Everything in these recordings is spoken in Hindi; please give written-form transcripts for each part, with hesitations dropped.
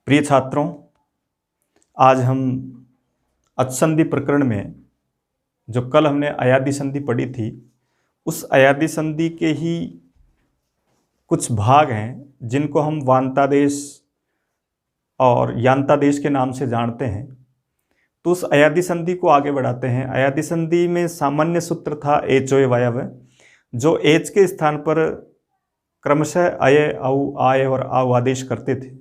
प्रिय छात्रों, आज हम अचसंधि प्रकरण में जो कल हमने अयादी संधि पढ़ी थी, उस अयादी संधि के ही कुछ भाग हैं जिनको हम वांतादेश और यांतादेश के नाम से जानते हैं। तो उस अयादी संधि को आगे बढ़ाते हैं। अयादी संधि में सामान्य सूत्र था एचोय वायव, जो एच के स्थान पर क्रमशः अय, औ, आय और आव आदेश करते थे।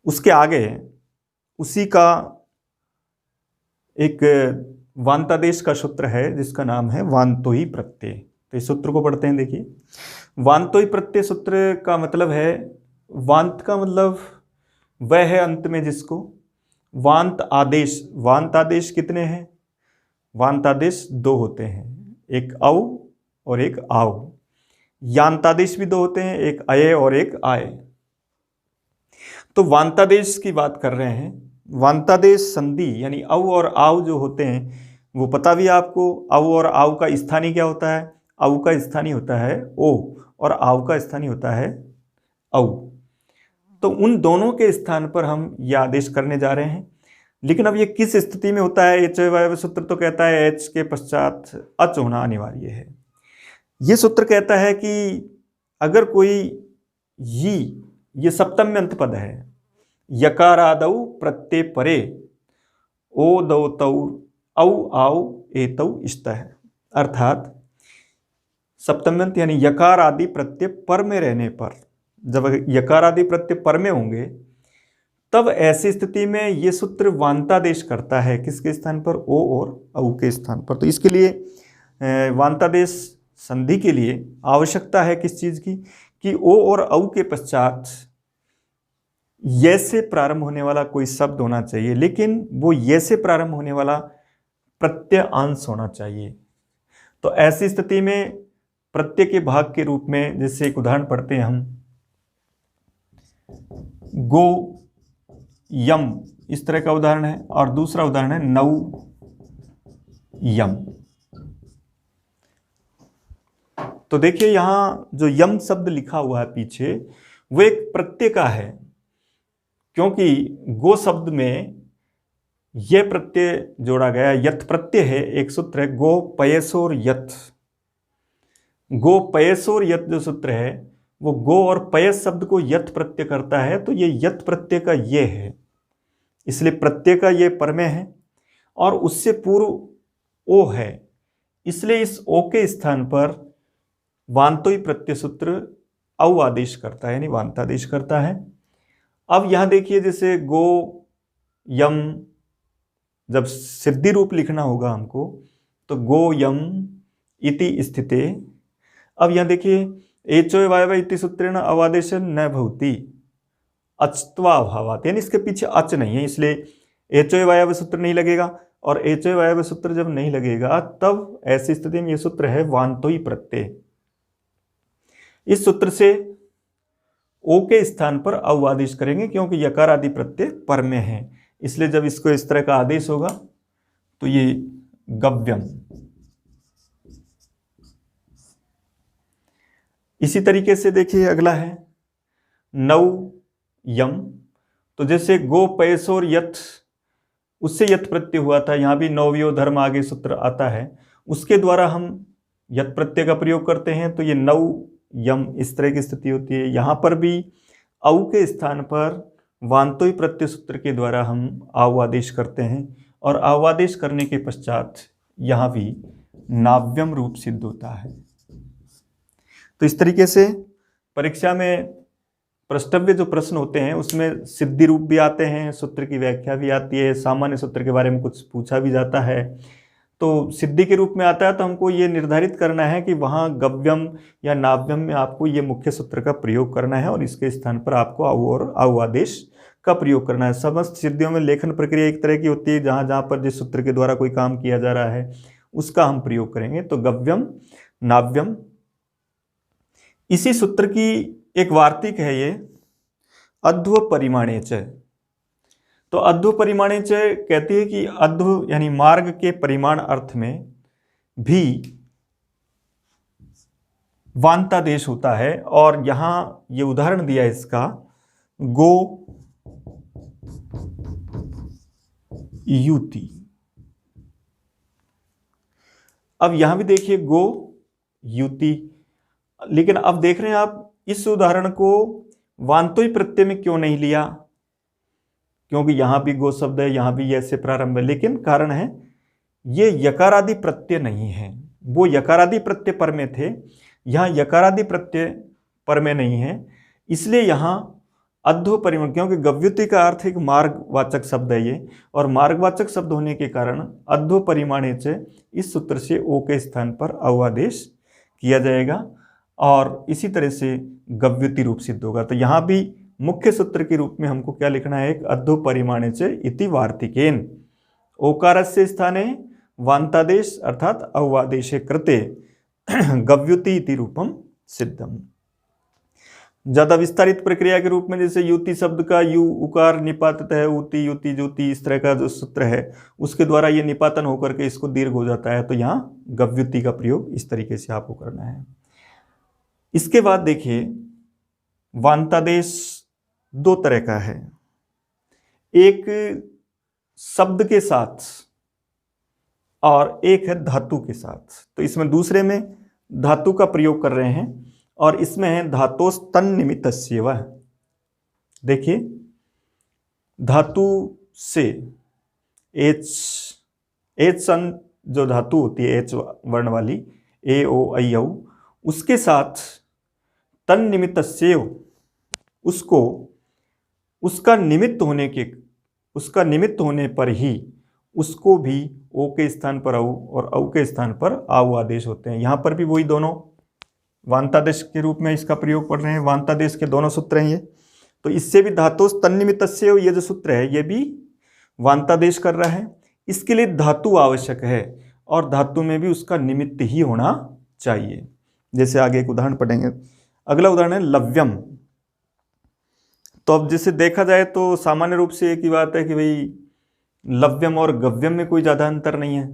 उसके आगे उसी का एक वांतादेश का सूत्र है जिसका नाम है वांतोही प्रत्यय। तो इस सूत्र को पढ़ते हैं। देखिए, वांतोही प्रत्यय सूत्र का मतलब है, वांत का मतलब वह है अंत में जिसको, वांत आदेश कितने हैं? वांत आदेश दो होते हैं, एक औ और एक आव। यांतादेश भी दो होते हैं, एक अय और एक आय। तो वांतादेश की बात कर रहे हैं। वांतादेश संधि यानी औ और आव जो होते हैं वो पता भी है आपको। औ और आव का स्थानीय क्या होता है? औ का स्थानीय होता है ओ और आव का स्थानीय होता है औ। तो उन दोनों के स्थान पर हम यह आदेश करने जा रहे हैं। लेकिन अब ये किस स्थिति में होता है? एच वायव सूत्र तो कहता है एच के पश्चात अच होना अनिवार्य है। ये सूत्र कहता है कि अगर कोई ये सप्तम्य अंत पद है, यकारादौ प्रत्यय परे ओ दौ तौ औ आव एतौ इष्टः, अर्थात सप्तम्यंत यानी यकार आदि प्रत्यय पर में रहने पर, जब यकार आदि प्रत्यय पर में होंगे तब ऐसी स्थिति में ये सूत्र वांतादेश करता है। किसके स्थान पर? ओ और औ के स्थान पर। तो इसके लिए वांतादेश संधि के लिए आवश्यकता है किस चीज की? कि ओ और औ के पश्चात ये से प्रारंभ होने वाला कोई शब्द होना चाहिए, लेकिन वो ये से प्रारंभ होने वाला प्रत्यय अंश होना चाहिए। तो ऐसी स्थिति में प्रत्यय के भाग के रूप में, जैसे एक उदाहरण पढ़ते हैं हम, गो यम, इस तरह का उदाहरण है। और दूसरा उदाहरण है नौ यम। तो देखिए, यहां जो यम शब्द लिखा हुआ है पीछे, वो एक प्रत्यय का है, क्योंकि गो शब्द में यह प्रत्यय जोड़ा गया। यथ प्रत्यय है, एक सूत्र है गो पयसोर यथ। गो पयसोर यथ जो सूत्र है वो गो और पयस शब्द को यथ प्रत्यय करता है। तो ये यथ प्रत्यय का ये है, इसलिए प्रत्यय का ये पर में है और उससे पूर्व ओ है, इसलिए इस ओ के स्थान पर वांतोही प्रत्यय सूत्र औ आदेश करता है, यानी वांतादेश करता है। अब यहां देखिए, जैसे गो यम, जब सिद्धि रूप लिखना होगा हमको, तो गो यम इति स्थिते। अब यहां देखिए, एचो वायव इति सूत्रेण अवादेश न भवति अचत्वाभावात्, यानी इसके पीछे अच नहीं है, इसलिए एचो वायव सूत्र नहीं लगेगा। और एचो वायव सूत्र जब नहीं लगेगा तब ऐसी स्थिति में यह सूत्र है वांतोही प्रत्यय। इस सूत्र से ओ के स्थान पर औ आदेश करेंगे, क्योंकि यकार आदि प्रत्यय पर में है, इसलिए जब इसको इस तरह का आदेश होगा तो ये गव्यम। इसी तरीके से देखिए, अगला है नौ यम। तो जैसे गो पयसोर यथ, उससे यथ प्रत्यय हुआ था, यहां भी नौव्यो धर्म आगे सूत्र आता है, उसके द्वारा हम यथ प्रत्यय का प्रयोग करते हैं। तो ये नौ यम, इस तरह की स्थिति होती है। यहां पर भी औ के स्थान पर वांतोही प्रत्यय सूत्र के द्वारा हम आव आदेश करते हैं, और आव आदेश करने के पश्चात यहां भी नाव्यम रूप सिद्ध होता है। तो इस तरीके से परीक्षा में प्रश्नव्य जो प्रश्न होते हैं उसमें सिद्धि रूप भी आते हैं, सूत्र की व्याख्या भी आती है, सामान्य सूत्र के बारे में कुछ पूछा भी जाता है। तो सिद्धि के रूप में आता है, तो हमको ये निर्धारित करना है कि वहाँ गव्यम या नाव्यम में आपको ये मुख्य सूत्र का प्रयोग करना है और इसके स्थान पर आपको औ और औ आदेश का प्रयोग करना है। समस्त सिद्धियों में लेखन प्रक्रिया एक तरह की होती है, जहाँ जहाँ पर जिस सूत्र के द्वारा कोई काम किया जा रहा है उसका हम प्रयोग करेंगे। तो गव्यम, नाव्यम। इसी सूत्र की एक वार्तिक है ये, अध्व परिमाणे च। तो अध्व परिमाणे च कहती है कि अध्व यानी मार्ग के परिमाण अर्थ में भी वांतादेश होता है। और यहां ये उदाहरण दिया इसका, गो युति। अब यहां भी देखिए गो युति, लेकिन अब देख रहे हैं आप इस उदाहरण को वान्तोई प्रत्यय में क्यों नहीं लिया, क्योंकि यहां भी गो शब्द है, यहां भी ऐसे प्रारंभ है, लेकिन कारण है ये यकारादि प्रत्यय नहीं है। वो यकारादि प्रत्यय पर में थे, यहां यकारादि प्रत्यय पर में नहीं है, इसलिए यहां अद्धो परिमाण, क्योंकि गव्युति का अर्थ एक मार्गवाचक शब्द है ये, और मार्गवाचक शब्द होने के कारण अद्धो परिमाणे से इस सूत्र से ओ के स्थान पर औ आदेश किया जाएगा और इसी तरह से गव्युति रूप सिद्ध होगा। तो यहाँ भी मुख्य सूत्र के रूप में हमको क्या लिखना है, एक अद्धो परिमाणे से इति वार्तिकेन ओकारस्य स्थाने वान्तादेश अर्थात औवादेशे कृते गव्युति इति रूपम सिद्धम। ज्यादा विस्तारित प्रक्रिया के रूप में जैसे युति शब्द का यु उकार निपातित है, उति युति जुति, इस तरह का जो सूत्र है उसके द्वारा ये निपातन होकर के इसको दीर्घ हो जाता है, तो यहाँ गव्युति का प्रयोग इस तरीके से आपको करना है। इसके बाद देखिए वान्तादेश दो तरह का है, एक शब्द के साथ और एक है धातु के साथ। तो इसमें दूसरे में धातु का प्रयोग कर रहे हैं और इसमें है धातोस तन निमित्तस्य वह। देखिए धातु से एच सन जो धातु होती है एच वर्ण वाली ए ओ आई औ, उसके साथ तन निमित्तस्य उसको उसका निमित्त होने पर ही उसको भी ओ के स्थान पर औ और औ के स्थान पर आउ आदेश होते हैं। यहाँ पर भी वही दोनों वान्तादेश के रूप में इसका प्रयोग पढ़ रहे हैं, वान्तादेश के दोनों सूत्र हैं ये। तो इससे भी धातोस तन्निमित्तस्य ये जो सूत्र है ये भी वान्तादेश कर रहा है। इसके लिए धातु आवश्यक है और धातु में भी उसका निमित्त ही होना चाहिए। जैसे आगे एक उदाहरण पढ़ेंगे, अगला उदाहरण है लव्यम। तो अब जैसे देखा जाए तो सामान्य रूप से एक ही बात है कि भाई लव्यम और गव्यम में कोई ज़्यादा अंतर नहीं है,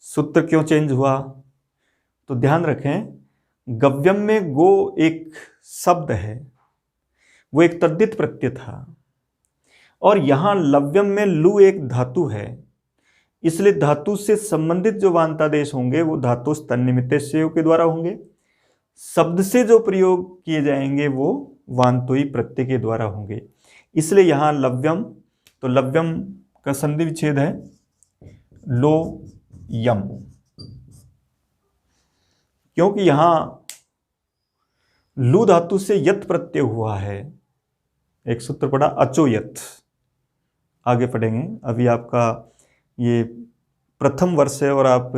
सूत्र क्यों चेंज हुआ? तो ध्यान रखें गव्यम में गो एक शब्द है, वो एक तद्धित प्रत्यय था, और यहाँ लव्यम में लू एक धातु है, इसलिए धातु से संबंधित जो वान्तादेश होंगे वो धातुस तन्निमित्तस्य के द्वारा होंगे। शब्द से जो प्रयोग किए जाएंगे वो वान्तोई प्रत्यय के द्वारा होंगे। इसलिए यहाँ लव्यम, तो लव्यम का संधि विच्छेद है लो यम, क्योंकि यहां लू धातु से यत प्रत्यय हुआ है। एक सूत्र पढ़ा अचो यत, आगे पढ़ेंगे। अभी आपका ये प्रथम वर्ष है और आप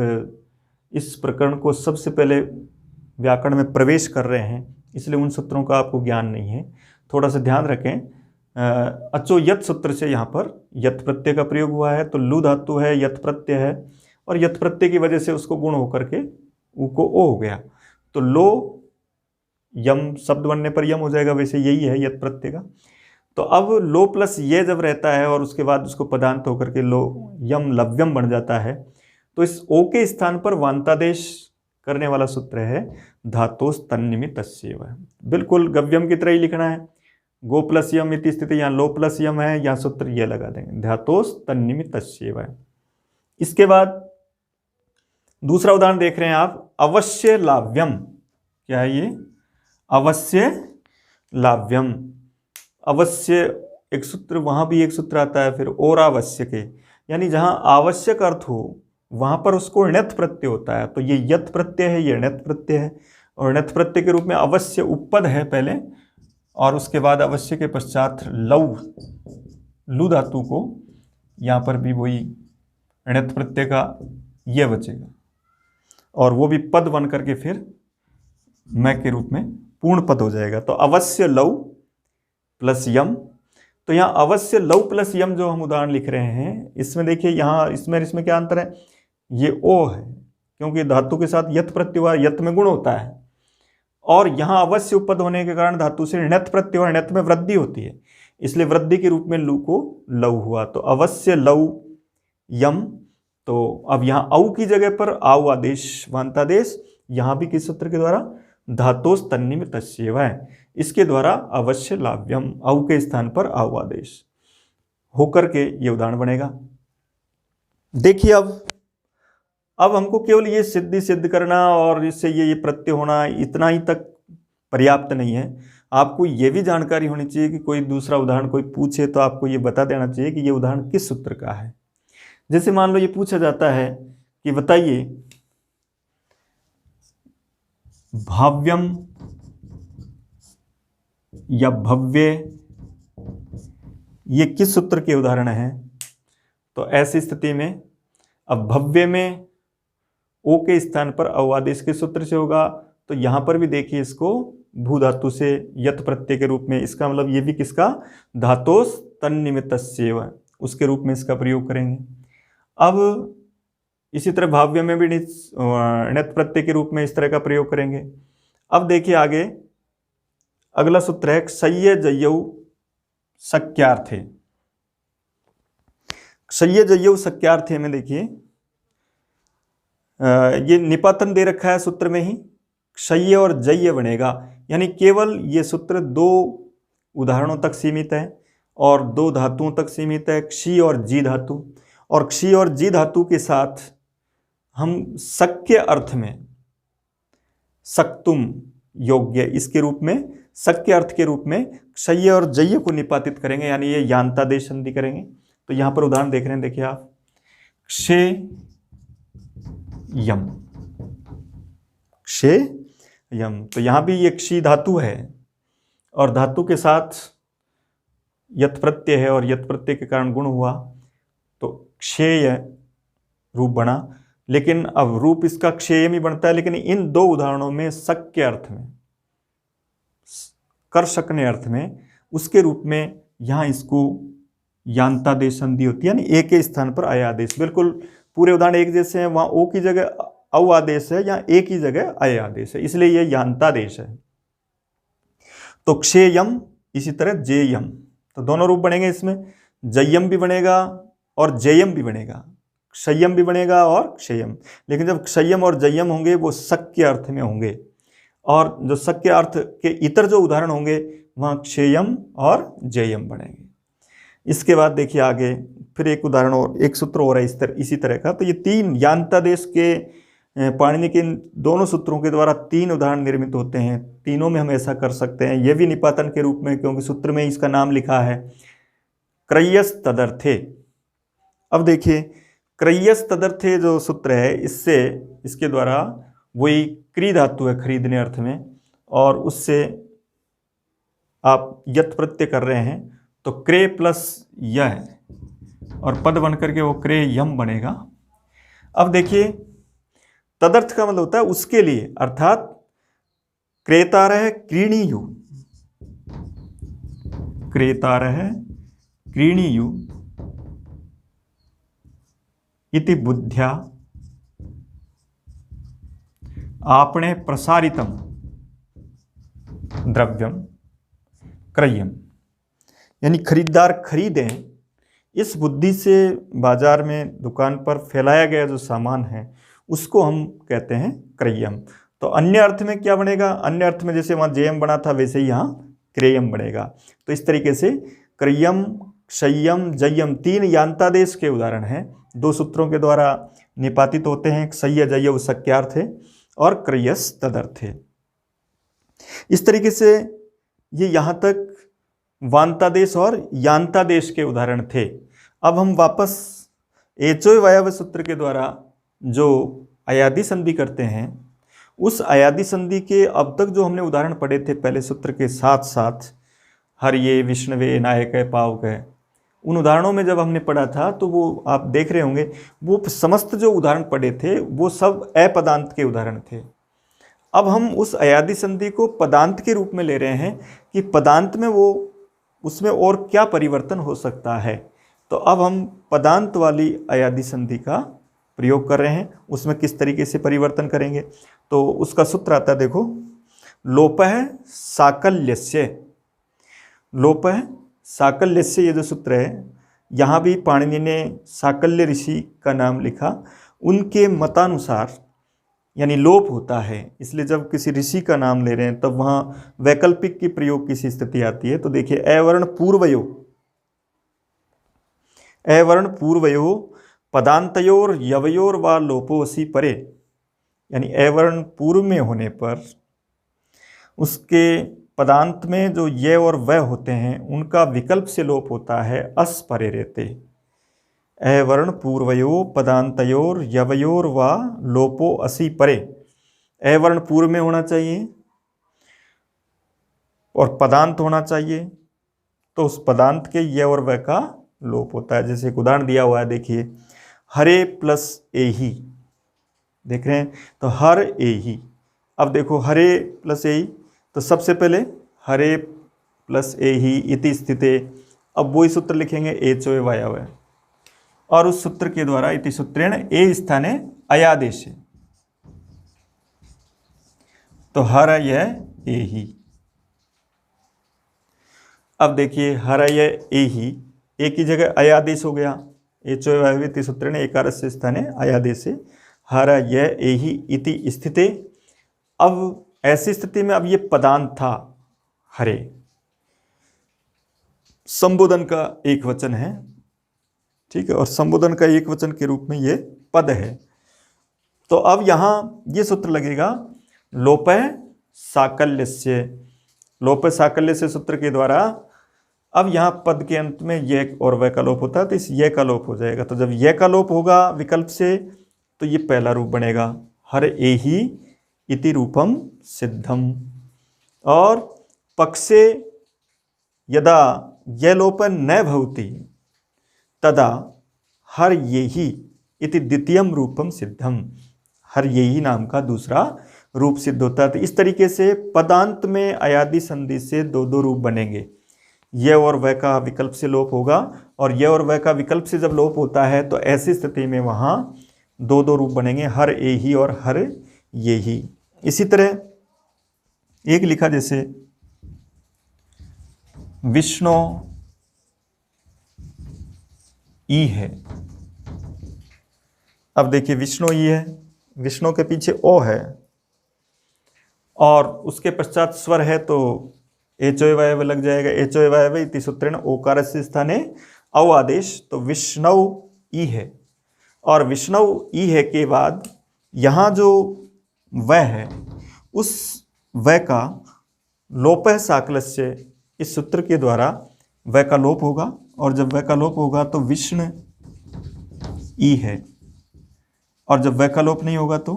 इस प्रकरण को सबसे पहले व्याकरण में प्रवेश कर रहे हैं, इसलिए उन सूत्रों का आपको ज्ञान नहीं है। थोड़ा सा ध्यान रखें, अचो यत सूत्र से यहाँ पर यत प्रत्यय का प्रयोग हुआ है, तो लू धातु है, यत प्रत्यय है, और यत प्रत्यय की वजह से उसको गुण होकर के ऊ को ओ हो गया, तो लो यम शब्द बनने पर यम हो जाएगा। वैसे यही है यत प्रत्यय का। तो अब लो प्लस ये जब रहता है और उसके बाद उसको पदांत होकर के लो यम लव्यम बन जाता है, तो इस ओ के स्थान पर वान्तादेश करने वाला सूत्र है धातोस तन्निमित्तस्य। बिल्कुल गव्यम की तरह ही लिखना है, गो प्लस यम इति स्थिति, यहाँ लो प्लस यम है, यहाँ सूत्र ये लगा देंगे धातोस तन्निमित्तस्य। इसके बाद दूसरा उदाहरण देख रहे हैं आप, अवश्य लाव्यम। क्या है ये? अवश्य लाव्यम। अवश्य एक सूत्र, वहां भी एक सूत्र आता है, फिर और आवश्यक है, यानी जहां आवश्यक अर्थ हो वहां पर उसको णित प्रत्यय होता है। तो ये यत प्रत्यय है, ये णित प्रत्यय है, और णित प्रत्यय के रूप में अवश्य उपपद है पहले, और उसके बाद अवश्य के पश्चात लू धातु को, यहाँ पर भी वही णित प्रत्यय का ये बचेगा, और वो भी पद बन करके फिर मैं के रूप में पूर्ण पद हो जाएगा। तो अवश्य लव प्लस यम। तो यहाँ अवश्य लव प्लस यम जो हम उदाहरण लिख रहे हैं, इसमें देखिए यहाँ इसमें क्या अंतर है? ये ओ है, क्योंकि धातु के साथ यत प्रत्यय हुआ, यत में गुण होता है, और यहाँ अवश्य उपपद होने के कारण धातु से णित प्रत्यय हुआ, णित में वृद्धि होती है, इसलिए वृद्धि के रूप में लू को लव हुआ। तो अवश्य लव यम। तो अब यहाँ औ की जगह पर आउ आदेश वान्तादेश, यहाँ भी किस सूत्र के द्वारा? धातोस तन्निमित्तस्य, इसके द्वारा अवश्य लाव्यम, औ के स्थान पर आउ आदेश होकर के ये उदाहरण बनेगा। देखिए अब हमको केवल ये सिद्ध करना और इससे ये प्रत्यय होना इतना ही तक पर्याप्त नहीं है। आपको ये भी जानकारी होनी चाहिए कि कोई दूसरा उदाहरण कोई पूछे तो आपको ये बता देना चाहिए कि ये उदाहरण किस सूत्र का है। जैसे मान लो ये पूछा जाता है कि बताइए भाव्यम या भव्य ये किस सूत्र के उदाहरण हैं। तो ऐसी स्थिति में अब भव्य में ओ के स्थान पर अव आदेश के सूत्र से होगा। तो यहां पर भी देखिए इसको भू धातु से यत प्रत्यय के रूप में, इसका मतलब ये भी किसका, धातोस तन्निमित्तस्यैव उसके रूप में इसका प्रयोग करेंगे। अब इसी तरह भाव्य में भी णित प्रत्यय के रूप में इस तरह का प्रयोग करेंगे। अब देखिए आगे अगला सूत्र है क्षय्य जयौ शक्यार्थे। क्षय्य जयौ शक्यार्थे में देखिए ये निपातन दे रखा है सूत्र में ही, क्षय्य और जय्य बनेगा, यानी केवल ये सूत्र दो उदाहरणों तक सीमित है और दो धातुओं तक सीमित है, क्षी और जी धातु। और क्षी और जी धातु के साथ हम शक्य अर्थ में सक्तुम योग्य इसके रूप में, शक्य अर्थ के रूप में क्षय्य और जय्य को निपातित करेंगे, यानी ये यान्तादेश संधि करेंगे। तो यहां पर उदाहरण देख रहे हैं, देखिए आप क्षे यम, क्षे यम। तो यहां भी ये क्षी धातु है और धातु के साथ यत प्रत्यय है और यत प्रत्यय के कारण गुण हुआ तो क्षेय रूप बना। लेकिन अब रूप इसका क्षेय में बनता है, लेकिन इन दो उदाहरणों में शक्य अर्थ में, कर सकने अर्थ में, उसके रूप में यहां इसको यान्तादेश संधि होती है, यानी ए के स्थान पर अय आदेश। बिल्कुल पूरे उदाहरण एक जैसे हैं, वहां ओ की जगह औ आदेश है, यहाँ ए की जगह अय आदेश है, इसलिए यह यान्तादेश है। तो क्षेयम इसी तरह जेयम, तो दोनों रूप बनेंगे इसमें, जयम भी बनेगा और जेयम भी बनेगा, क्षयम भी बनेगा और क्षयम। लेकिन जब क्षयम और जयम होंगे वो शक्य अर्थ में होंगे, और जो शक्य अर्थ के इतर जो उदाहरण होंगे वहाँ क्षयम और जयम बनेंगे। इसके बाद देखिए आगे फिर एक उदाहरण और एक सूत्र और है इसी तरह का। तो ये तीन यान्तादेश के पाणिनि के दोनों सूत्रों के द्वारा तीन उदाहरण निर्मित होते हैं, तीनों में हम ऐसा कर सकते हैं। ये भी निपातन के रूप में, क्योंकि सूत्र में इसका नाम लिखा है क्रय्यस तदर्थे। अब देखिए क्रय्यस तदर्थे जो सूत्र है, इससे इसके द्वारा वही क्री धातु है खरीदने अर्थ में, और उससे आप यत प्रत्यय कर रहे हैं तो क्रे प्लस यह और पद बन करके वो क्रे यम बनेगा। अब देखिए तदर्थ का मतलब होता है उसके लिए, अर्थात क्रेतारः क्रीणीयु, क्रेतारः क्रीणीयु इति बुद्ध्या आपणे प्रसारितम द्रव्यम क्रय्यम, यानी खरीदार खरीदें, इस बुद्धि से बाजार में दुकान पर फैलाया गया जो सामान है उसको हम कहते हैं क्रय्यम। तो अन्य अर्थ में क्या बनेगा, अन्य अर्थ में जैसे वहाँ जेयम बना था वैसे ही यहाँ क्रेयम बनेगा। तो इस तरीके से क्रय्यम, क्षय्यम, जय्यम तीन यान्तादेश के उदाहरण हैं, दो सूत्रों के द्वारा निपातित होते हैं, क्षय्य जय्य शक्यार्थ है और क्रय्यस तदर्थ है। इस तरीके से ये यहाँ तक वान्तादेश और यान्तादेश के उदाहरण थे। अब हम वापस एचोय वायव्य सूत्र के द्वारा जो अयादि संधि करते हैं, उस अयादि संधि के अब तक जो हमने उदाहरण पढ़े थे पहले सूत्र के साथ साथ, हरिये, विष्णवे, नायक, पावक, उन उदाहरणों में जब हमने पढ़ा था तो वो आप देख रहे होंगे वो समस्त जो उदाहरण पढ़े थे वो सब अपदांत के उदाहरण थे। अब हम उस अयादि संधि को पदांत के रूप में ले रहे हैं कि पदांत में वो उसमें और क्या परिवर्तन हो सकता है। तो अब हम पदांत वाली अयादि संधि का प्रयोग कर रहे हैं, उसमें किस तरीके से परिवर्तन करेंगे। तो उसका सूत्र आता है, देखो, लोपः साकल्यस्य, लोपः साकल्यस्य ये जो सूत्र है, यहाँ भी पाणिनि ने साकल्य ऋषि का नाम लिखा, उनके मतानुसार यानी लोप होता है, इसलिए जब किसी ऋषि का नाम ले रहे हैं तब वहाँ वैकल्पिक की प्रयोग की स्थिति आती है। तो देखिए अवर्ण पूर्वयो, अवर्ण पूर्वयो पदांतयोर यवयोर व लोपोसी परे, यानी अवर्ण पूर्व में होने पर उसके पदांत में जो ये और वह होते हैं उनका विकल्प से लोप होता है अस परे रहते। अवर्ण पूर्वयो पदांतयोर यवयोर व लोपो असि परे, अवर्ण पूर्व में होना चाहिए और पदांत होना चाहिए, तो उस पदांत के ये और वह का लोप होता है। जैसे एक उदाहरण दिया हुआ है, देखिए हरे प्लस एही, देख रहे हैं, तो हर एही। अब देखो हरे प्लस एही, तो सबसे पहले हरे प्लस एही इति स्थिते, अब वही सूत्र लिखेंगे एचो वायव, और उस सूत्र के द्वारा इति सूत्रेण ए स्थाने अयादेश, तो हर यह एही। अब देखिए हर यह एही, ए की जगह अयादेश हो गया, एचो वायव इति सूत्रेण एकारस्य स्थाने अयादेश, हर यह एही इति स्थिते। अब ऐसी स्थिति में अब ये पदांत था हरे, संबोधन का एक वचन है, ठीक है, और संबोधन का एक वचन के रूप में ये पद है। तो अब यहां ये सूत्र लगेगा लोपः साकल्यस्य, लोपः साकल्यस्य सूत्र के द्वारा अब यहां पद के अंत में ये और वह का लोप होता है, तो इस ये का लोप हो जाएगा। तो जब ये का लोप होगा विकल्प से, तो ये पहला रूप बनेगा हर एही इति रूपम सिद्धम। और पक्षे यदा ये लोप न भवति तदा हर येही इति द्वितीयम रूपम सिद्धम, हर येही नाम का दूसरा रूप सिद्ध होता है। तो इस तरीके से पदांत में अयादि संधि से दो दो रूप बनेंगे, ये और वह का विकल्प से लोप होगा, और ये और वह का विकल्प से जब लोप होता है तो ऐसी स्थिति में वहां दो दो रूप बनेंगे, हर एही और हर येही। इसी तरह एक लिखा जैसे विष्णु ई है। अब देखिए विष्णु ई है, विष्णु के पीछे ओ है और उसके पश्चात स्वर है, तो एचो वायव लग जाएगा, एचो वायव इति सूत्रेण ओकारस्य स्थाने औ आदेश, तो विष्णु ई है। और विष्णु ई है के बाद यहाँ जो वह है उस वह का लोपः साकल्यस्य, इस सूत्र के द्वारा वह का लोप होगा, और जब वह का लोप होगा तो विष्णु ई है, और जब वह का लोप नहीं होगा तो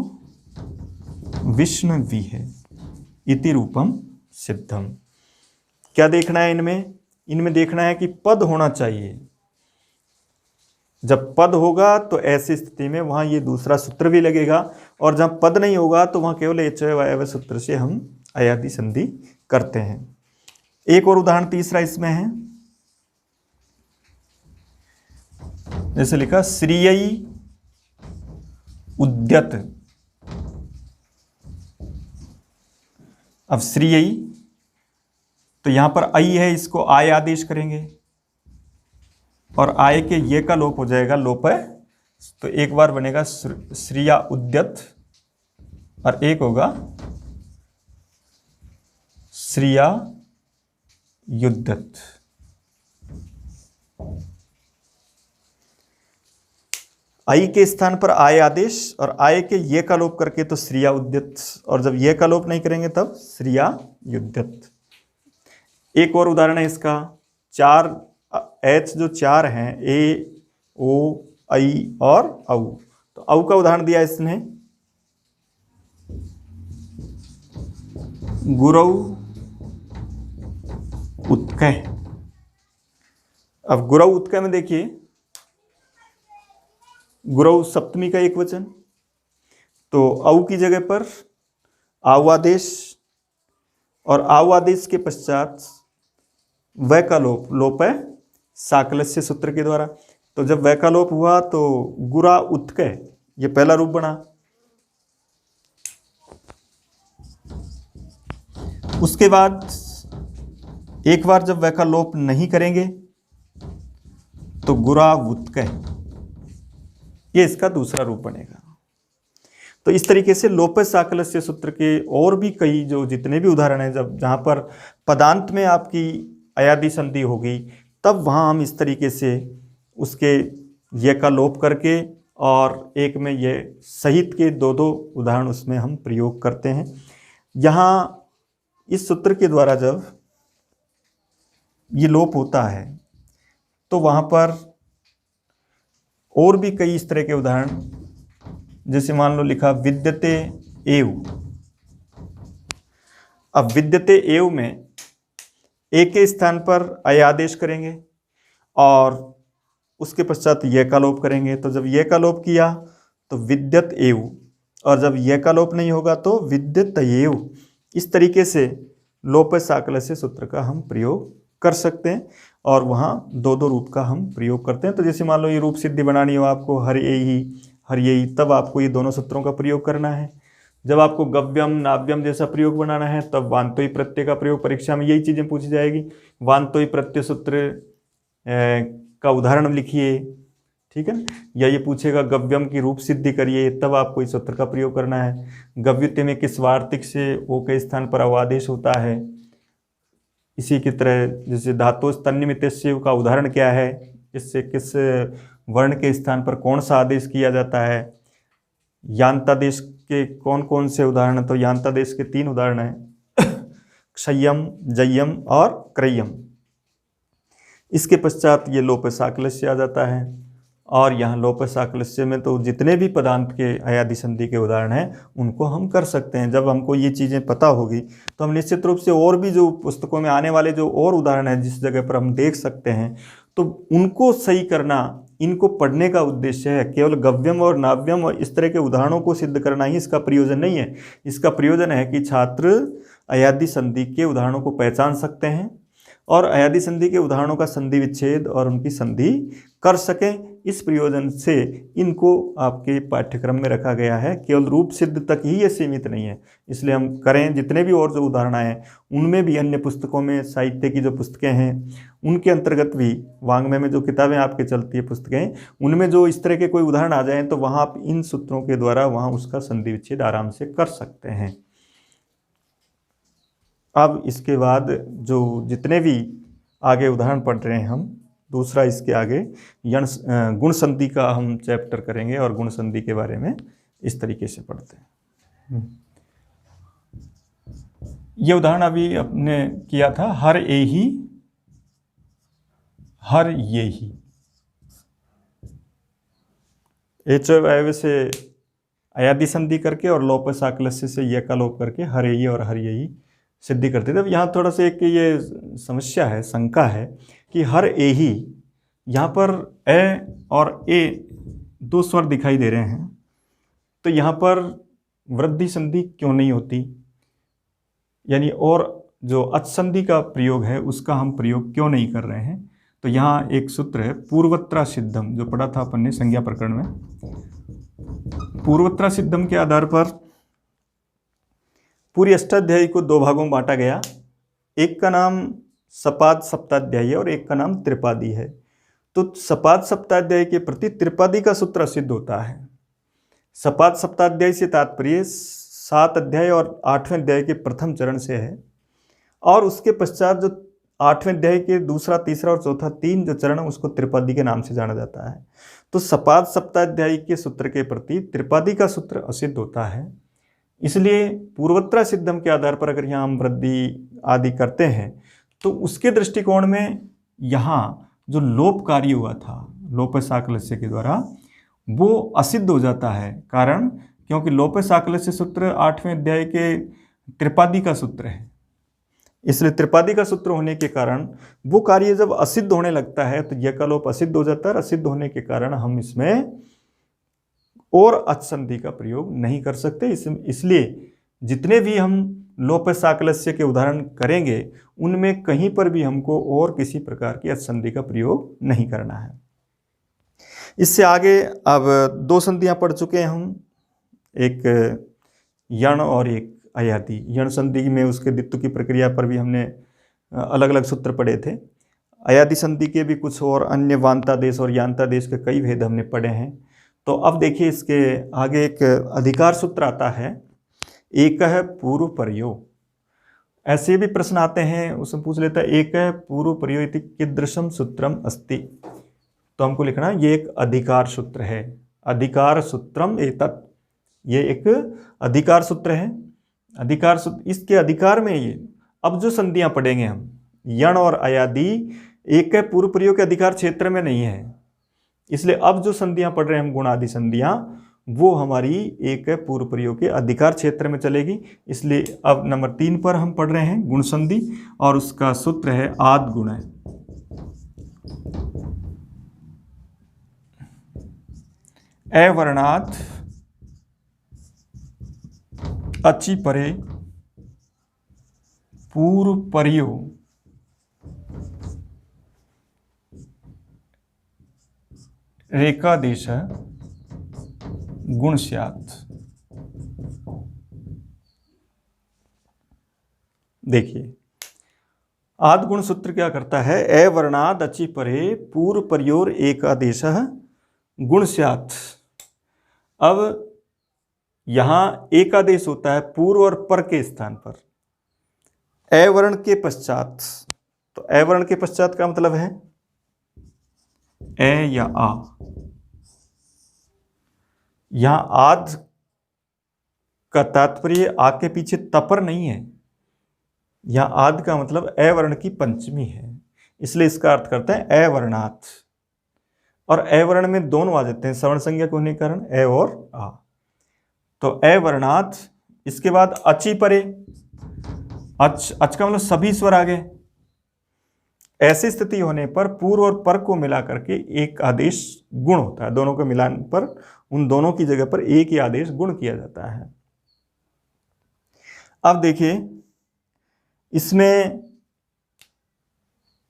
विष्णु वी है इति रूपम सिद्धम। क्या देखना है इनमें? इनमें देखना है कि पद होना चाहिए। जब पद होगा तो ऐसी स्थिति में वहां ये दूसरा सूत्र भी लगेगा, और जब पद नहीं होगा तो वहां केवल एचो वायव सूत्र से हम अयादि संधि करते हैं। एक और उदाहरण तीसरा इसमें है, जैसे लिखा श्रीयई उद्यत। अब श्रीयई, तो यहां पर आई है, इसको आय आदेश करेंगे और आय के ये का लोप हो जाएगा, लोप है, तो एक बार बनेगा श्रिया उद्यत और एक होगा श्रिया युद्धत। आई के स्थान पर आय आदेश और आय के ये का लोप करके तो श्रिया उद्यत, और जब ये का लोप नहीं करेंगे तब श्रिया युद्धत। एक और उदाहरण है इसका, चार एच जो चार हैं, ए ओ आई और औ, तो औ का उदाहरण दिया इसने, गुरौ उत्कय। अब गुरौ उत्कय में देखिए गुरौ सप्तमी का एक वचन, तो औ की जगह पर आवादेश, और आवादेश के पश्चात वह का लोप, लोप है साकल्य सूत्र के द्वारा। तो जब वह का लोप हुआ तो गुरा उत्कय, ये पहला रूप बना। उसके बाद एक बार जब वह का लोप नहीं करेंगे तो गुरा उत्कय, ये इसका दूसरा रूप बनेगा। तो इस तरीके से लोपः साकल्य सूत्र के और भी कई जो जितने भी उदाहरण हैं, जब जहाँ पर पदांत में आपकी अयादि संधि होगी तब वहाँ हम इस तरीके से उसके ये का लोप करके, और एक में ये सहित के दो दो उदाहरण उसमें हम प्रयोग करते हैं। यहाँ इस सूत्र के द्वारा जब ये लोप होता है तो वहाँ पर और भी कई इस तरह के उदाहरण, जैसे मान लो लिखा विद्यते एव। अब विद्यते एव में एक के स्थान पर अय आदेश करेंगे और उसके पश्चात ये का लोप करेंगे। तो जब ये का लोप किया तो विद्यत एव, और जब ये का लोप नहीं होगा तो विद्यत एव। इस तरीके से लोप साकलस्य सूत्र का हम प्रयोग कर सकते हैं और वहाँ दो दो रूप का हम प्रयोग करते हैं। तो जैसे मान लो ये रूप सिद्धि बनानी हो आपको हर यही, तब आपको ये दोनों सूत्रों का प्रयोग करना है। जब आपको गव्यम नाव्यम जैसा प्रयोग बनाना है तब वान्तोई प्रत्यय का प्रयोग, परीक्षा में यही चीज़ें पूछी जाएगी। वान्तोई प्रत्यय सूत्र का उदाहरण लिखिए, ठीक है ना, या ये पूछेगा गव्यम की रूप सिद्धि करिए, तब आपको इस सूत्र का प्रयोग करना है। गव्यते में किस वार्तिक से ओ के स्थान पर अवादेश होता है। इसी की तरह जैसे धातु तन्निमित्तस्य का उदाहरण क्या है, इससे किस वर्ण के स्थान पर कौन सा आदेश किया जाता है। यान्तादेश के कौन कौन से उदाहरण, तो यान्तादेश के 3 उदाहरण हैं क्षय्यम, जय्यम और क्रय्यम। इसके पश्चात ये लोप साकलस्य आ जाता है, और यहाँ लोप साकलस्य में तो जितने भी पदांत के अयादि संधि के उदाहरण हैं उनको हम कर सकते हैं। जब हमको ये चीज़ें पता होगी तो हम निश्चित रूप से और भी जो पुस्तकों में आने वाले जो और उदाहरण हैं जिस जगह पर हम देख सकते हैं तो उनको सही करना इनको पढ़ने का उद्देश्य है। केवल गव्यम और नाव्यम और इस तरह के उदाहरणों को सिद्ध करना ही इसका प्रयोजन नहीं है। इसका प्रयोजन है कि छात्र अयादि संधि के उदाहरणों को पहचान सकते हैं और अयादि संधि के उदाहरणों का संधि विच्छेद और उनकी संधि कर सकें। इस प्रयोजन से इनको आपके पाठ्यक्रम में रखा गया है। केवल रूप सिद्ध तक ही ये सीमित नहीं है, इसलिए हम करें जितने भी और जो उदाहरण आए उनमें भी अन्य पुस्तकों में साहित्य की जो पुस्तकें हैं उनके अंतर्गत भी वाङ्मय में जो किताबें आपके चलती है पुस्तकें, उनमें जो इस तरह के कोई उदाहरण आ जाएँ तो वहाँ आप इन सूत्रों के द्वारा वहाँ उसका संधि विच्छेद आराम से कर सकते हैं। अब इसके बाद जो जितने भी आगे उदाहरण पढ़ रहे हैं हम, दूसरा इसके आगे गुण संधि का हम चैप्टर करेंगे और गुण संधि के बारे में इस तरीके से पढ़ते हैं। ये उदाहरण अभी अपने किया था हर एही हर ये ही। एच से अयादि संधि करके और लोप साकलस्य से ये का लोप करके हर एही और हर यही सिद्धि करते थे। अब यहाँ थोड़ा सा एक ये समस्या है, शंका है कि हर ए ही, यहाँ पर ए और ए 2 स्वर दिखाई दे रहे हैं, तो यहाँ पर वृद्धि संधि क्यों नहीं होती, यानी और जो अच संधि का प्रयोग है उसका हम प्रयोग क्यों नहीं कर रहे हैं। तो यहाँ एक सूत्र है पूर्वत्रा सिद्धम, जो पढ़ा था अपन ने संज्ञा प्रकरण में। पूर्वत्रा सिद्धम के आधार पर पूरी अष्टाध्यायी को 2 भागों में बांटा गया। एक का नाम सपाद सप्ताध्यायी है और एक का नाम त्रिपादी है। तो सपाद सप्ताध्यायी के प्रति त्रिपादी का सूत्र सिद्ध होता है। सपाद सप्ताध्यायी से तात्पर्य 7 अध्याय और 8वें अध्याय के प्रथम चरण से है, और उसके पश्चात जो 8वें अध्याय के दूसरा, तीसरा और चौथा 3 जो चरण उसको त्रिपादी के नाम से जाना जाता है। तो सपाद सप्ताध्यायी के सूत्र के प्रति त्रिपादी का सूत्र असिद्ध होता है। इसलिए पूर्वत्रा सिद्धम के आधार पर अगर यहाँ हम वृद्धि आदि करते हैं तो उसके दृष्टिकोण में यहाँ जो लोप कार्य हुआ था लोप साकलस्य के द्वारा वो असिद्ध हो जाता है। कारण क्योंकि लोप साकलस्य सूत्र 8वें अध्याय के त्रिपादी का सूत्र है, इसलिए त्रिपादी का सूत्र होने के कारण वो कार्य जब असिद्ध होने लगता है तो यह का लोप असिद्ध हो जाता है। असिद्ध होने के कारण हम इसमें और अच संधि का प्रयोग नहीं कर सकते। इसलिए जितने भी हम लोप साकलस्य के उदाहरण करेंगे उनमें कहीं पर भी हमको और किसी प्रकार की अच संधि का प्रयोग नहीं करना है। इससे आगे अब 2 संधियां पढ़ चुके हैं हम, एक यण और एक अयादि। यण संधि में उसके द्वित्व की प्रक्रिया पर भी हमने अलग अलग सूत्र पढ़े थे। अयादि संधि के भी कुछ और अन्य वान्तादेश और यान्तादेश के कई भेद हमने पढ़े हैं। तो अब देखिए इसके आगे एक अधिकार सूत्र आता है, एक है पूर्व प्रयोग। ऐसे भी प्रश्न आते हैं, उसमें पूछ लेता है एक है पूर्व प्रयोग इति कीदृशम सूत्रम अस्ति। तो हमको लिखना है ये एक अधिकार सूत्र है, अधिकार सूत्रम एतत्, ये एक अधिकार सूत्र है। अधिकार सूत्र, इसके अधिकार में ये अब जो संधियां पढ़ेंगे हम, यण और अयादि एक है पूर्व प्रयोग के अधिकार क्षेत्र में नहीं है, इसलिए अब जो संधियां पढ़ रहे हैं हम गुणादि संधियां, वो हमारी एक है पूर्व प्रयोग के अधिकार क्षेत्र में चलेगी। इसलिए अब नंबर 3 पर हम पढ़ रहे हैं गुण संधि, और उसका सूत्र है आद गुण है। अवर्णात् अचि परे पूर्व पर्यो रेखादेश गुण स्यात्। देखिए आद गुण सूत्र क्या करता है, अवर्णाद अचि परे पूर्व पर्योर एकादेश गुण स्यात्। अब यहां एकादेश होता है पूर्व और पर के स्थान पर, अवर्ण के पश्चात। तो अवर्ण के पश्चात का मतलब है ए या आ। यहां आद का तात्पर्य आ के पीछे तपर नहीं है, यहां आद का मतलब अवर्ण की पंचमी है, इसलिए इसका अर्थ करते हैं अवर्णात्। और अवर्ण में दोनों आ जाते हैं सवर्ण संज्ञा के होने के कारण, ए और आ। तो अवर्णात्, इसके बाद अचि परे, अच का मतलब सभी स्वर आ गए। ऐसी स्थिति होने पर पूर्व और पर को मिला करके एक आदेश गुण होता है, दोनों के मिलान पर उन दोनों की जगह पर एक ही आदेश गुण किया जाता है। अब देखिए इसमें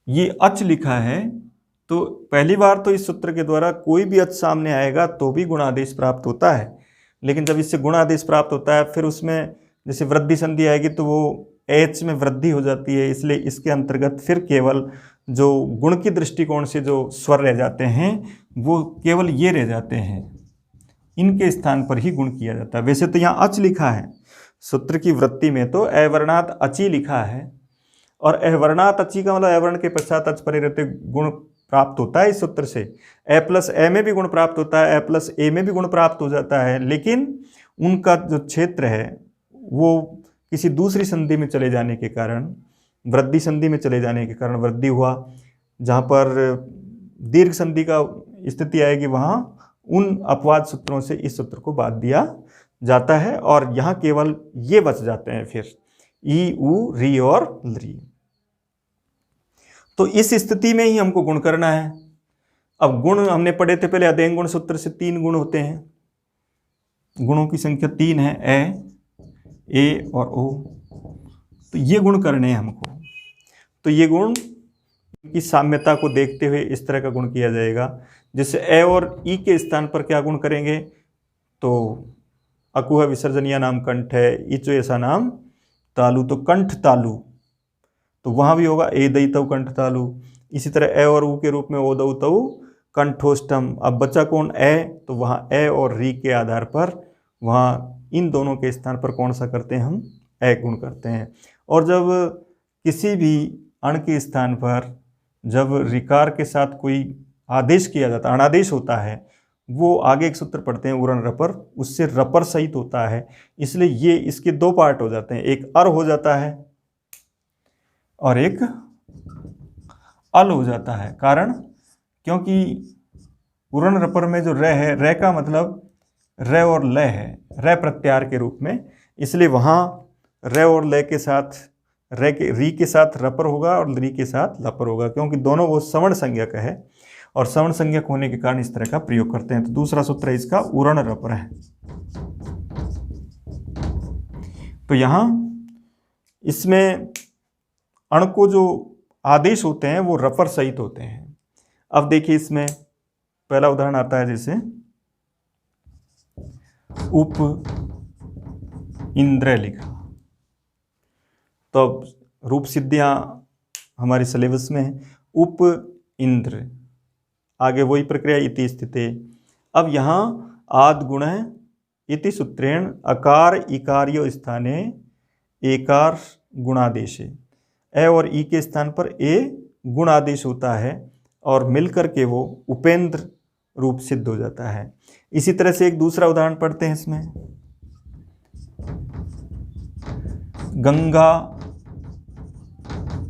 ये अच लिखा है, तो पहली बार तो इस सूत्र के द्वारा कोई भी अच सामने आएगा तो भी गुणादेश प्राप्त होता है, लेकिन जब इससे गुणादेश प्राप्त होता है फिर उसमें जैसे वृद्धि संधि आएगी तो वो एच में वृद्धि हो जाती है, इसलिए इसके अंतर्गत फिर केवल जो गुण की दृष्टिकोण से जो स्वर रह जाते हैं वो केवल ये रह जाते हैं, इनके स्थान पर ही गुण किया जाता है। वैसे तो यहाँ अच लिखा है सूत्र की वृत्ति में, तो अवर्णात् अचि लिखा है, और अवर्णात् अचि का मतलब अवर्ण के पश्चात अच परे रहते गुण प्राप्त होता है इस सूत्र से। ए प्लस ए में भी गुण प्राप्त होता है, ए प्लस ए में भी गुण प्राप्त हो जाता है, लेकिन उनका जो क्षेत्र है वो किसी दूसरी संधि में चले जाने के कारण, वृद्धि संधि में चले जाने के कारण वृद्धि हुआ। जहाँ पर दीर्घ संधि का स्थिति आएगी वहाँ उन अपवाद सूत्रों से इस सूत्र को बाद दिया जाता है, और यहाँ केवल ये बच जाते हैं फिर ई, उ, री और लरी। तो इस स्थिति में ही हमको गुण करना है। अब गुण हमने पढ़े थे पहले, अध्ययन गुण सूत्र से 3 गुण होते हैं, गुणों की संख्या 3 है, ए और ओ। तो ये गुण करने हैं हमको। तो ये गुण की साम्यता को देखते हुए इस तरह का गुण किया जाएगा। जैसे ए और ई के स्थान पर क्या गुण करेंगे, तो अकुह विसर्जनीय नाम कंठ है, इचो ऐसा नाम तालु, तो कंठ तालु, तो वहाँ भी होगा ए दई तव कंठ तालु। इसी तरह ए और ऊ के रूप में ओ दऊ तऊ कंठोष्टम। अब बचा कौन, ए, तो वहाँ ए और री के आधार पर वहाँ इन दोनों के स्थान पर कौन सा करते हैं, हम ए गुण करते हैं। और जब किसी भी अण के स्थान पर जब ऋकार के साथ कोई आदेश किया जाता है, अनादेश होता है, वो आगे एक सूत्र पढ़ते हैं उरण रपर, उससे रपर सहित होता है, इसलिए ये इसके 2 पार्ट हो जाते हैं, एक अर हो जाता है और एक अल हो जाता है। कारण क्योंकि उरण रपर में जो र है, र का मतलब र और ल है, र प्रत्याहार के रूप में, इसलिए वहाँ र और ल के साथ री के साथ रपर होगा और री के साथ लपर होगा, क्योंकि दोनों वो सवर्ण संज्ञक है और सवर्ण संज्ञक होने के कारण इस तरह का प्रयोग करते हैं। तो दूसरा सूत्र इसका उरण रपर है। तो यहाँ इसमें अण को जो आदेश होते हैं वो रपर सहित होते हैं। अब देखिए इसमें पहला उदाहरण आता है, जैसे उप इंद्र लिखा, तो रूप सिद्धियां हमारे सिलेबस में है, उप इंद्र, आगे वही प्रक्रिया इति स्थिते। अब यहाँ आद गुण इति सूत्रेण अकार इकार्यो स्थाने एकार गुणादेशे, ए और ई के स्थान पर ए गुणादेश होता है, और मिल करके वो उपेंद्र रूप सिद्ध हो जाता है। इसी तरह से एक दूसरा उदाहरण पढ़ते हैं इसमें, गंगा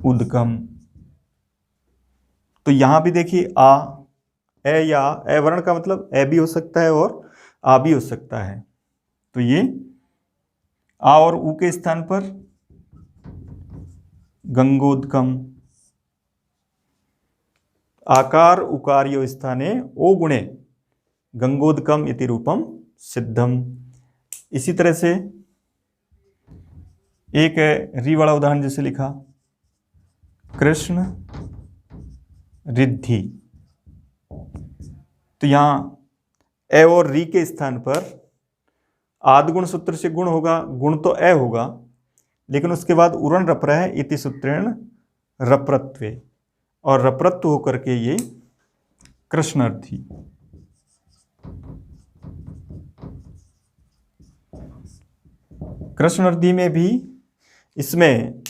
उद्गम। तो यहां भी देखिए आ, ए या ए वर्ण का मतलब ए भी हो सकता है और आ भी हो सकता है। तो ये आ और ऊ के स्थान पर गंगोदकम। आकार उकार्यो स्थाने ओ गुणे गंगोदकम इति रूपम सिद्धम। इसी तरह से एक री वाला उदाहरण जैसे लिखा, कृष्ण रिद्धि। तो यहां ए और री के स्थान पर आद्गुण सूत्र से गुण होगा, गुण तो ए होगा, लेकिन उसके बाद उरण रप रहा है, इति सूत्रेण रप्रत्वे, और रप्रत्व होकर के ये कृष्णार्थी। कृष्णार्थी में भी इसमें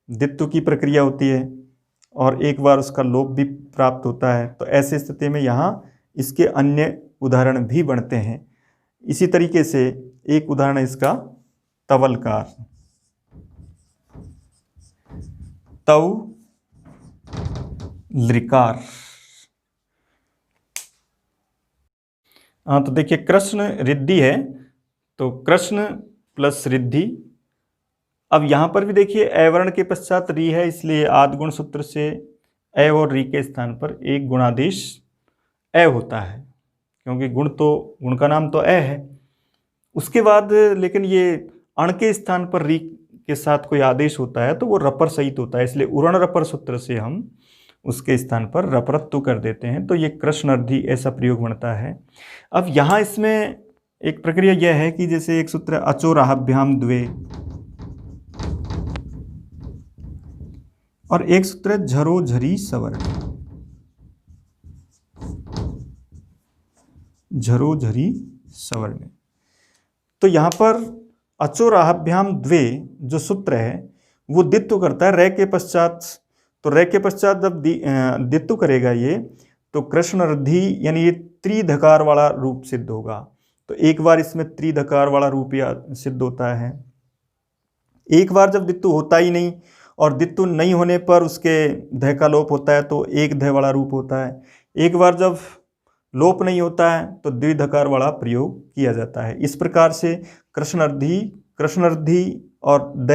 द्वित्व की प्रक्रिया होती है और एक बार उसका लोप भी प्राप्त होता है। तो ऐसे स्थिति में यहाँ इसके अन्य उदाहरण भी बनते हैं। इसी तरीके से एक उदाहरण है इसका तवलकार। तव लृकार। हाँ, तो देखिए कृष्ण रिद्धि है, तो कृष्ण प्लस रिद्धि। अब यहां पर भी देखिए ए वर्ण के पश्चात री है, इसलिए आद्गुण सूत्र से ए और री के स्थान पर एक गुणादेश ए होता है, क्योंकि गुण का नाम तो ए है। उसके बाद लेकिन ये अण के स्थान पर री के साथ कोई आदेश होता है तो वो रपर सहित होता है, इसलिए उरण रपर सूत्र से हम उसके स्थान पर रपरत्व कर देते हैं। तो ये कृष्णार्थी ऐसा प्रयोग बनता है। अब यहाँ इसमें एक प्रक्रिया यह है कि जैसे एक सूत्र अचोराभ्याम द्वे और एक सूत्र झरो झरी सवर्ण, झरो झरी सवर्ण। तो यहां पर अचोराभ्याम द्वे जो सूत्र है वो द्वित्व करता है रे के पश्चात। तो रे के पश्चात जब द्वित्व करेगा ये, तो कृष्णार्थी यानी ये त्रिधकार वाला रूप सिद्ध होगा। तो एक बार इसमें त्रिधकार वाला रूप सिद्ध होता है। एक बार जब द्वित्व होता ही नहीं और द्वित्व नहीं होने पर उसके ध का लोप होता है तो एक ध वाला रूप होता है। एक बार जब लोप नहीं होता है तो द्विधकार वाला प्रयोग किया जाता है। इस प्रकार से कृष्णार्थी और द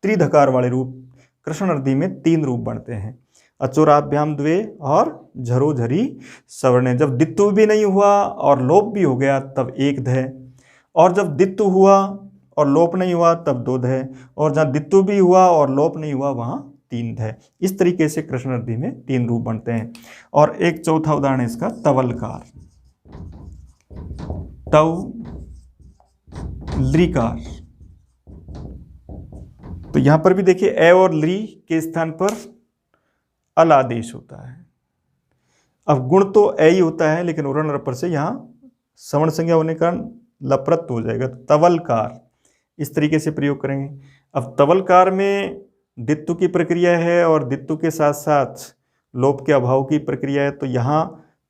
त्रिधकार वाले रूप कृष्णार्थी में 3 रूप बनते हैं, अचोराभ्याम द्वे और झरो झरी सवर्ण। जब द्वित्व भी नहीं हुआ और लोप भी हो गया तब एक ध, और जब द्वित्व हुआ और लोप नहीं हुआ तब 2 ध, और जहाँ द्वित्व भी हुआ और लोप नहीं हुआ वहाँ 3 ध। इस तरीके से कृष्णार्थी में 3 रूप बनते हैं। और एक चौथा उदाहरण है इसका तवलकार, तव लृकार। तो यहां पर भी देखिए ए और लृ के स्थान पर अल आदेश होता है। अब गुण तो ए ही होता है, लेकिन उरण रपर से यहां सवर्ण संज्ञा होने का लप्रत्व हो जाएगा, तो तवलकार इस तरीके से प्रयोग करेंगे। अब तवलकार में द्वित्व की प्रक्रिया है और द्वित्व के साथ साथ लोप के अभाव की प्रक्रिया है। तो यहाँ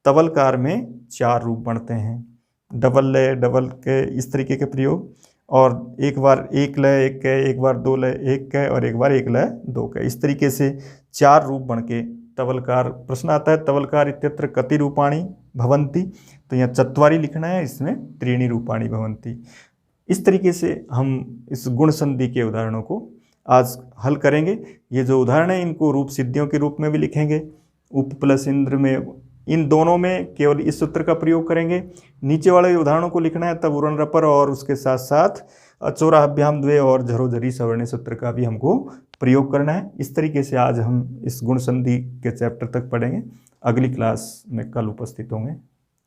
तवलकार में 4 रूप बनते हैं, डबल लय, डबल के, इस तरीके के प्रयोग, और एक बार एक लय एक कै, एक बार 2 लय एक कै, और एक बार 1 लय 2 कै। इस तरीके से 4 रूप बन के तवलकार। प्रश्न आता है तवलकार इत्यत्र कति रूपाणि भवन्ति, तो यहाँ 4 लिखना है, इसमें 3 रूपाणि भवन्ति। इस तरीके से हम इस गुण संधि के उदाहरणों को आज हल करेंगे। ये जो उदाहरण है इनको रूप सिद्धियों के रूप में भी लिखेंगे। उप प्लस इंद्र में, इन दोनों में केवल इस सूत्र का प्रयोग करेंगे। नीचे वाले उदाहरणों को लिखना है तब उरण रपर और उसके साथ साथ अचोराभ्याम द्वे और झरो झरी सवर्ण सूत्र का भी हमको प्रयोग करना है। इस तरीके से आज हम इस गुण संधि के चैप्टर तक पढ़ेंगे। अगली क्लास में कल उपस्थित होंगे।